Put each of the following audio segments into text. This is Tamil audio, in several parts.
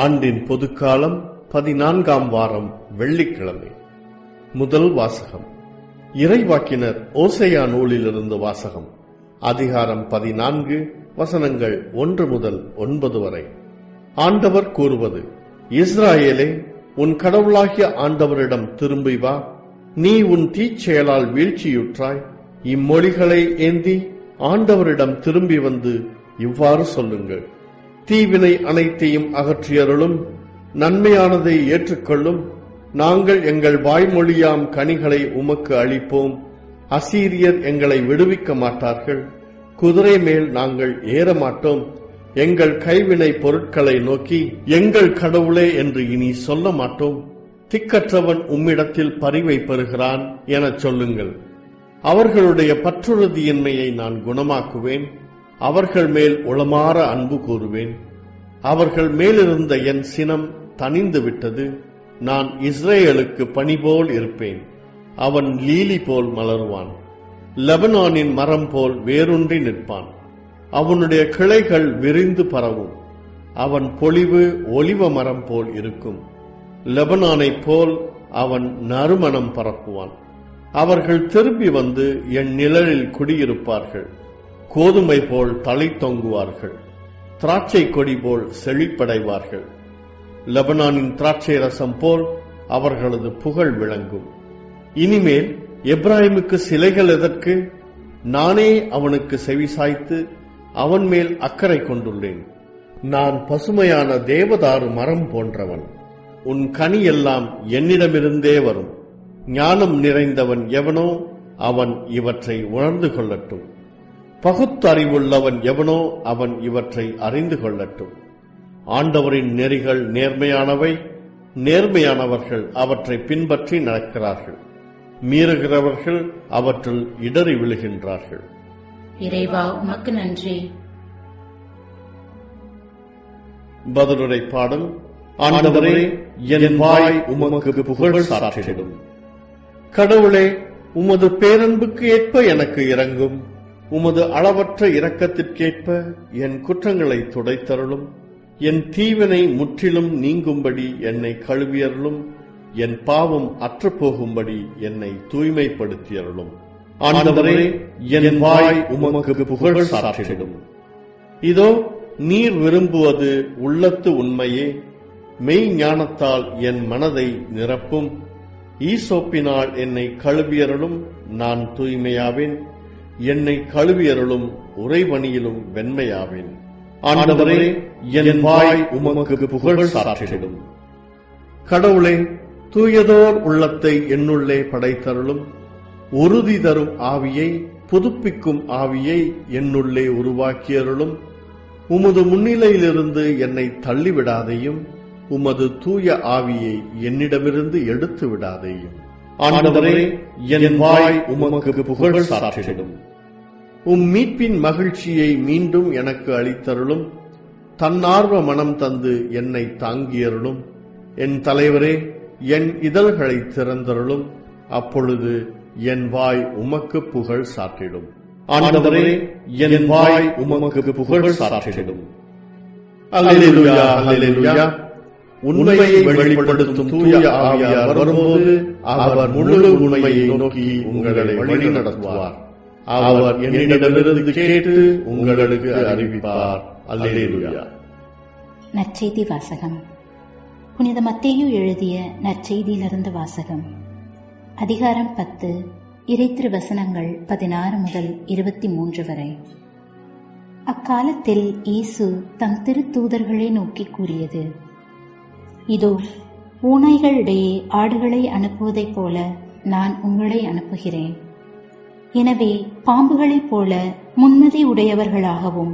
ஆண்டின் பொதுக்காலம் 14ஆம் வாரம் வெள்ளிக்கிழமை. முதல் வாசகம் இறைவாக்கினர் ஓசையா நூலிலிருந்து வாசகம். அதிகாரம் 14, வசனங்கள் 1 முதல் 9 வரை. ஆண்டவர் கூறுவது: இஸ்ராயேலே, உன் கடவுளாகிய ஆண்டவரிடம் திரும்பி வா. நீ உன் தீச்செயலால் வீழ்ச்சியுற்றாய். இம்மொழிகளை ஏந்தி ஆண்டவரிடம் திரும்பி வந்து இவ்வாறு சொல்லுங்கள்: தீவினை அனைத்தையும் அகற்றியருளும், நன்மையானதை ஏற்றுக்கொள்ளும். நாங்கள் எங்கள் வாய்மொழியாம் கனிகளை உமக்கு அளிப்போம். அசீரியர் எங்களை விடுவிக்க மாட்டார்கள். குதிரை மேல் நாங்கள் ஏறமாட்டோம். எங்கள் கைவினை பொருட்களை நோக்கி எங்கள் கடவுளே என்று இனி சொல்ல மாட்டோம். திக்கற்றவன் உம்மிடத்தில் பரிவை பெறுகிறான் எனச் சொல்லுங்கள். அவர்களுடைய பற்றுறுதியின்மையை நான் குணமாக்குவேன். அவர்கள் மேல் உளமாற அன்பு கூறுவேன். அவர்கள் மேலிருந்த என் சினம் தணிந்து விட்டது. நான் இஸ்ரேலுக்கு பனிபோல் இருப்பேன். அவன் லீலி போல் மலருவான். லெபனானின் மரம் போல் வேரூன்றி நிற்பான். அவனுடைய கிளைகள் விரிந்து பரவும். அவன் பொலிவு ஒலிவ மரம் போல் இருக்கும். லெபனானைப் போல் அவன் நறுமணம் பரப்புவான். அவர்கள் திரும்பி வந்து என் நிழலில் குடியிருப்பார்கள். கோதுமை போல் தலை தொங்குவார்கள். திராட்சை கொடி போல் செழிப்படைவார்கள். லெபனானின் திராட்சை ரசம் போல் அவர்களது புகழ் விளங்கும். இனிமேல் எப்ராஹிமுக்கு சிலைகள் எதற்கு? நானே அவனுக்கு செவிசாய்த்து அவன் மேல் அக்கறை கொண்டுள்ளேன். நான் பசுமையான தேவதாரு மரம் போன்றவன். உன் கனி எல்லாம் என்னிடமிருந்தே வரும். ஞானம் நிறைந்தவன் எவனோ அவன் இவற்றை உணர்ந்து கொள்ளட்டும். பகுத்தறிவுள்ளவன் எவனோ அவன் இவற்றை அறிந்து கொள்ளட்டும். ஆண்டவரின் நெறிகள் நேர்மையானவை. நேர்மையானவர்கள் அவற்றை பின்பற்றி நடக்கிறார்கள். மீறுகிறவர்கள் அவற்றில் இடறி விழுகின்றார்கள். இறைவா, உமக்கு நன்றி. பதிலுரை பாடல். ஆண்டவரே, என் வாய் உமக்கு புகழ் சாற்றிடும். கடவுளே, உமது பேரன்புக்கு ஏற்ப எனக்கு இரங்கும். உமது அளவற்ற இரக்கத்திற்கேற்ப என் குற்றங்களை துடைத்தருளும். என் தீவினை முற்றிலும் நீங்கும்படி என்னை கழுவியருளும். என் பாவம் அற்றுப்போகும்படி என்னை தூய்மைப்படுத்தியருளும். ஆண்டவரே, என் வாய் உமக்கு புகழ் சாற்றிடும். இதோ, நீர் விரும்புவது உள்ளத்து உண்மையே. மெய் ஞானத்தால் என் மனதை நிரப்பும். ஈசோப்பினால் என்னை கழுவியருளும். நான் தூய்மையாவேன். என்னை கழுவியருளும். உறைபணியிலும் வெண்மையாவேன். ஆண்டவரே, என் வாய் உமக்கு புகழ் சாற்றிடும். கடவுளே, தூயதோர் உள்ளத்தை என்னுள்ளே படைத்தருளும். உறுதி தரும் ஆவியை, புதுப்பிக்கும் ஆவியை என்னுள்ளே உருவாக்கியருளும். உமது முன்னிலையிலிருந்து என்னை தள்ளிவிடாதையும். உமது தூய ஆவியை என்னிடமிருந்து எடுத்து விடாதேயும். ஆண்டவரே, என் வாய் உமக்கு புகழ் சாற்றிடும். மீட்பின் மகிழ்ச்சியை மீண்டும் எனக்கு அளித்தருளும். தன்னார்வ மனம் தந்து என்னை தாங்கியருளும். என் தலைவரே, என் இதழ்களை திறந்தருளும். அப்பொழுது என் வாய் உமக்கு புகழ் சாற்றிடும். ஆண்டவரே, என் வாய் உமக்கு புகழ் சாற்றிடும். அல்லேலூயா, அல்லேலூயா. உண்மையை வெளிப்படுத்தும் தூய ஆவியார் வரும்போது அவர் முழு உண்மையை நோக்கி உங்களை வழி நடத்துவார். அவர் என்னிடமிருந்து கேட்டு உங்களுக்கு அறிவிப்பார். அல்லேலூயா. நற்செய்தி வாசகம். புனித மத்தேயு எழுதிய நற்செய்தியிலிருந்து வாசகம். அதிகாரம் 10, இறைத்திரு வசனங்கள் 16 முதல் 23 வரை. அக்காலத்தில் இயேசு தம் திருத்தூதர்களை நோக்கி கூறியது: இதோ, ஓநாய்களிடையே ஆடுகளை அனுப்புவதைப் போல நான் உங்களை அனுப்புகிறேன். எனவே பாம்புகளைப் போல முன்மதி உடையவர்களாகவும்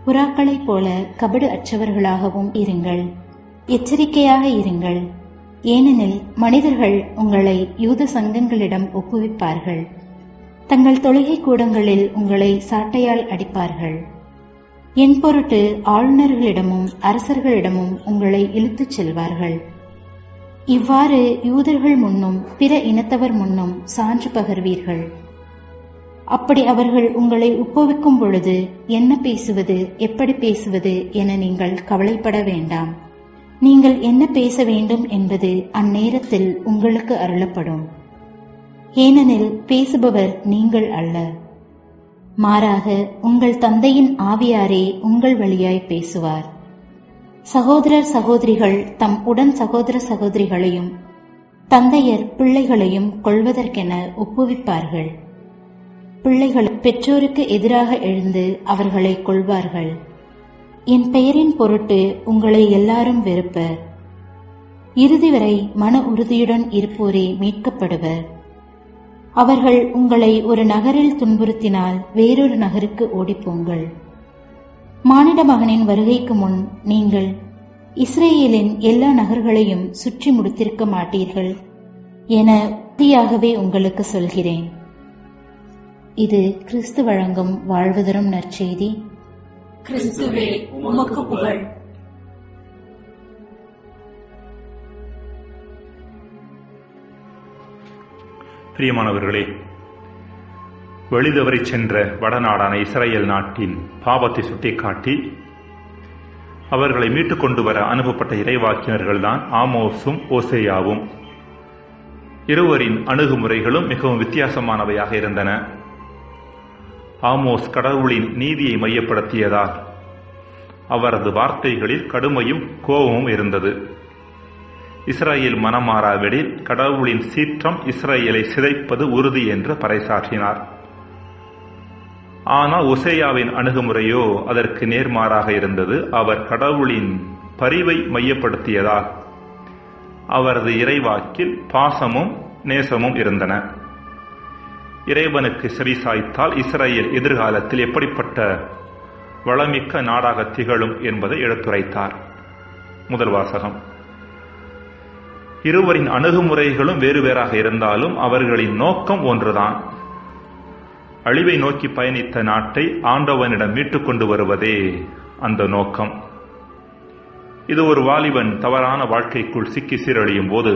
புறாக்களைப் போல கபடு அற்றவர்களாகவும் இருங்கள். எச்சரிக்கையாக இருங்கள். ஏனெனில் மனிதர்கள் உங்களை யூத சங்கங்களிடம் ஒப்புவிப்பார்கள். தங்கள் தொழுகை கூடங்களில் உங்களை சாட்டையால் அடிப்பார்கள். என் பொருட்டு ஆளுநர்களிடமும் அரசர்களிடமும் உங்களை இழுத்துச் செல்வார்கள். இவ்வாறு யூதர்கள் முன்னும் பிற இனத்தவர் முன்னும் சான்று பகர்வீர்கள். அப்படி அவர்கள் உங்களை ஒப்புவிக்கும் பொழுது என்ன பேசுவது, எப்படி பேசுவது என நீங்கள் கவலைப்பட வேண்டாம். நீங்கள் என்ன பேச வேண்டும் என்பது அந்நேரத்தில் உங்களுக்கு அருளப்படும். ஏனெனில் பேசுபவர் நீங்கள் அல்ல, மாறாக உங்கள் தந்தையின் ஆவியாரே உங்கள் வழியாய் பேசுவார். சகோதரர் சகோதரிகள் தம் உடன் சகோதர சகோதரிகளையும் தந்தையர் பிள்ளைகளையும் கொள்வதற்கென ஒப்புவிப்பார்கள். பிள்ளைகள் பெற்றோருக்கு எதிராக எழுந்து அவர்களை கொள்வார்கள். என் பெயரின் பொருட்டு உங்களை எல்லாரும் வெறுப்பர். இறுதி வரை மன உறுதியுடன் இருப்போரே மீட்கப்படுவர். அவர்கள் உங்களை ஒரு நகரில் துன்புறுத்தினால் வேறொரு நகருக்கு ஓடிப்போங்கள். மானிட மகனின் வருகைக்கு முன் நீங்கள் இஸ்ரேலின் எல்லா நகர்களையும் சுற்றி முடித்திருக்க மாட்டீர்கள் என உறுதியாகவே உங்களுக்கு சொல்கிறேன். இது கிறிஸ்து வழங்கும் வாழ்வு தரும் நற்செய்தி. கிறிஸ்துவே உமக்கு புகழ். பிரியமானவர்களே, வெளிதவறி சென்ற வடநாடான இஸ்ரேல் நாட்டின் பாவத்தை சுட்டிக்காட்டி அவர்களை மீட்டுக் கொண்டு வர அனுப்பப்பட்ட இறைவாக்கினர்கள்தான் ஆமோஸும் ஓசேயாவும். இருவரின் அணுகுமுறைகளும் மிகவும் வித்தியாசமானவையாக இருந்தன. ஆமோஸ் கடவுளின் நீதியை மையப்படுத்தியதால் அவரது வார்த்தைகளில் கடுமையும் கோபமும் இருந்தது. இஸ்ரேல் மனமாறாவிடில் கடவுளின் சீற்றம் இஸ்ரேலை சிதைப்பது உறுதி என்று பறைசாற்றினார். ஆனால் ஓசேயாவின் அணுகுமுறையோ அதற்கு நேர்மாறாக இருந்தது. அவர் கடவுளின் பரிவை மையப்படுத்தியதால் அவரது இறைவாக்கில் பாசமும் நேசமும் இருந்தன. இறைவனுக்கு செவிசாய்த்தால் இஸ்ரேல் எதிர்காலத்தில் எப்படிப்பட்ட வளமிக்க நாடாக திகழும் என்பதை எடுத்துரைத்தார். முதல் வாசகம். இருவரின் அணுகுமுறைகளும் வேறு வேறாக இருந்தாலும் அவர்களின் நோக்கம் ஒன்றுதான். அழிவை நோக்கி பயணித்த நாட்டை ஆண்டவனிடம் மீட்டுக் கொண்டு வருவதே அந்த நோக்கம். இது ஒரு வாலிபன் தவறான வாழ்க்கைக்குள் சிக்கி சீரழியும் போது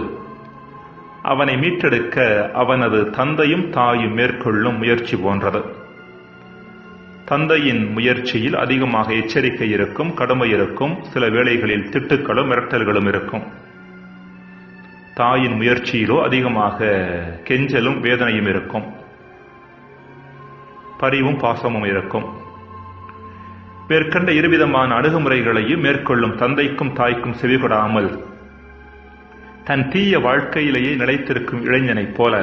அவனை மீட்டெடுக்க அவனது தந்தையும் தாயும் மேற்கொள்ளும் முயற்சி போன்றது. தந்தையின் முயற்சியில் அதிகமாக எச்சரிக்கை இருக்கும், கடுமை இருக்கும், சில வேளைகளில் திட்டுக்களும் மிரட்டல்களும் இருக்கும். தாயின் முயற்சியிலோ அதிகமாக கெஞ்சலும் வேதனையும் இருக்கும், பரிவும் பாசமும் இருக்கும். மேற்கண்ட இருவிதமான அணுகுமுறைகளையும் மேற்கொள்ளும் தந்தைக்கும் தாய்க்கும் செவிகொடாமல் தன் தீய வாழ்க்கையிலேயே நிலைத்திருக்கும் இளைஞனைப் போல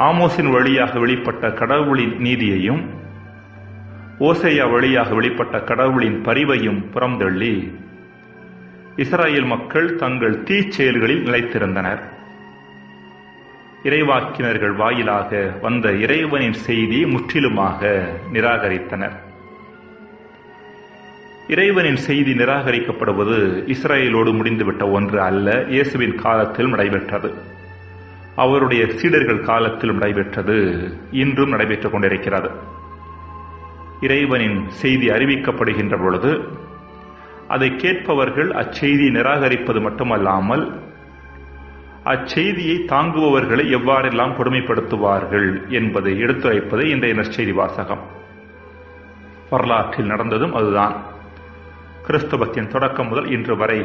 ஆமோஸின் வழியாக வெளிப்பட்ட கடவுளின் நீதியையும் ஓசேயா வழியாக வெளிப்பட்ட கடவுளின் பரிவையும் புறந்தள்ளி இஸ்ரேல் மக்கள் தங்கள் தீச்செயல்களில் நிலைத்திருந்தனர். இறைவாக்கினர்கள் வாயிலாக வந்த இறைவனின் செய்தியை முற்றிலுமாக நிராகரித்தனர். இறைவனின் செய்தி நிராகரிக்கப்படுவது இஸ்ரேலோடு முடிந்துவிட்ட ஒன்று அல்ல. இயேசுவின் காலத்தில் நடைபெற்றது, அவருடைய சீடர்கள் காலத்திலும் நடைபெற்றது, இன்றும் நடைபெற்றுக் கொண்டிருக்கிறது. இறைவனின் செய்தி அறிவிக்கப்படுகின்ற பொழுது அதை கேட்பவர்கள் அச்செய்தியை நிராகரிப்பது மட்டுமல்லாமல் அச்செய்தியை தாங்குபவர்களை எவ்வாறெல்லாம் கொடுமைப்படுத்துவார்கள் என்பதை எடுத்துரைப்பது இன்றைய நற்செய்தி வாசகம். வரலாற்றில் நடந்ததும் அதுதான். கிறிஸ்தவத்தின் தொடக்கம் முதல் இன்று வரை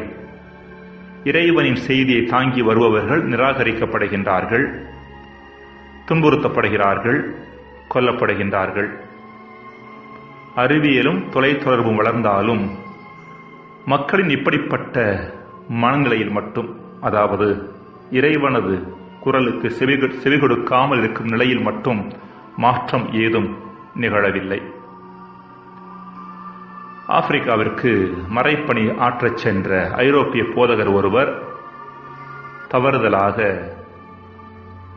இறைவனின் செய்தியை தாங்கி வருபவர்கள் நிராகரிக்கப்படுகின்றார்கள், துன்புறுத்தப்படுகிறார்கள், கொல்லப்படுகின்றார்கள். அறிவியலும் தொலைத்தொடர்பும் வளர்ந்தாலும் மக்களின் இப்படிப்பட்ட மனநிலையில் மட்டும், அதாவது இறைவனது குரலுக்கு செவி கொடுக்காமல் இருக்கும் நிலையில் மட்டும் மாற்றம் ஏதும் நிகழவில்லை. ஆப்பிரிக்காவிற்கு மறைப்பணி ஆற்றச் சென்ற ஐரோப்பிய போதகர் ஒருவர் தவறுதலாக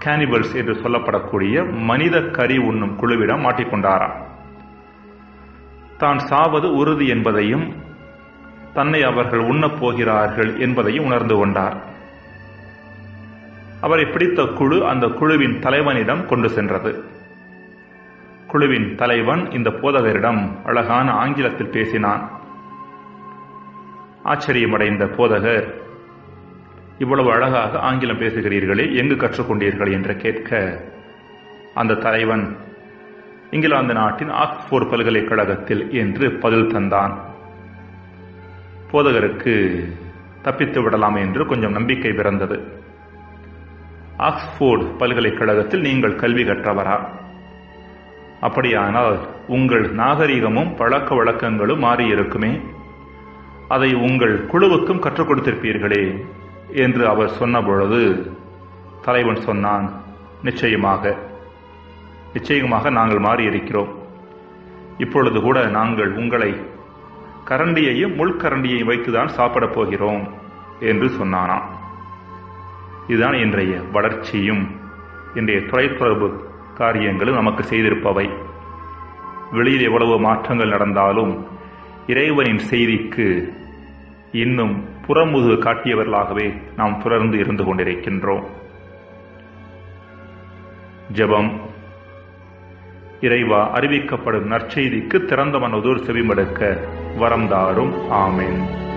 கேனிபல்ஸ் என்று சொல்லப்படக்கூடிய மனித கறி உண்ணும் குழுவிடம் மாட்டிக்கொண்டாராம். தான் சாவது உறுதி என்பதையும் தன்னை அவர்கள் உண்ணப் போகிறார்கள் என்பதையும் உணர்ந்து கொண்டார். அவரை பிடித்த குழு அந்த குழுவின் தலைவனிடம் கொண்டு சென்றது. குழுவின் தலைவன் இந்த போதகரிடம் அழகான ஆங்கிலத்தில் பேசினான். ஆச்சரியமடைந்த போதகர், இவ்வளவு அழகாக ஆங்கிலம் பேசுகிறீர்களே, எங்கு கற்றுக்கொண்டீர்கள் என்று கேட்க அந்த தலைவன் இங்கிலாந்து நாட்டின் ஆக்ஸ்போர்ட் பல்கலைக்கழகத்தில் என்று பதில் தந்தான். போதகருக்கு தப்பித்து விடலாம் என்று கொஞ்சம் நம்பிக்கை பிறந்தது. ஆக்ஸ்போர்டு பல்கலைக்கழகத்தில் நீங்கள் கல்வி கற்றவரா? அப்படியானால் உங்கள் நாகரிகமும் பழக்க வழக்கங்களும் மாறியிருக்குமே, அதை உங்கள் குழுவுக்கும் கற்றுக் கொடுத்திருப்பீர்களே என்று அவர் சொன்ன பொழுது தலைவன் சொன்னான், நிச்சயமாக நாங்கள் மாறியிருக்கிறோம். இப்பொழுது கூட நாங்கள் உங்களை கரண்டியையும் முள்கரண்டியையும் வைத்துதான் சாப்பிடப் போகிறோம் என்று சொன்னானாம். இதுதான் இன்றைய வளர்ச்சியும் இன்றைய தொலைத்தொடர்பு காரியங்களும் நமக்கு செய்திருப்பவை. வெளியில் எவ்வளவு மாற்றங்கள் நடந்தாலும் இறைவனின் செய்திக்கு இன்னும் புறமுதுகு காட்டியவர்களாகவே நாம் தொடர்ந்து இருந்து கொண்டிருக்கின்றோம். ஜெபம். இறைவா, அறிவிக்கப்படும் நற்செய்திக்கு திறந்த மனதோர் செவிமடுக்க வரம் தாரும். ஆமென்.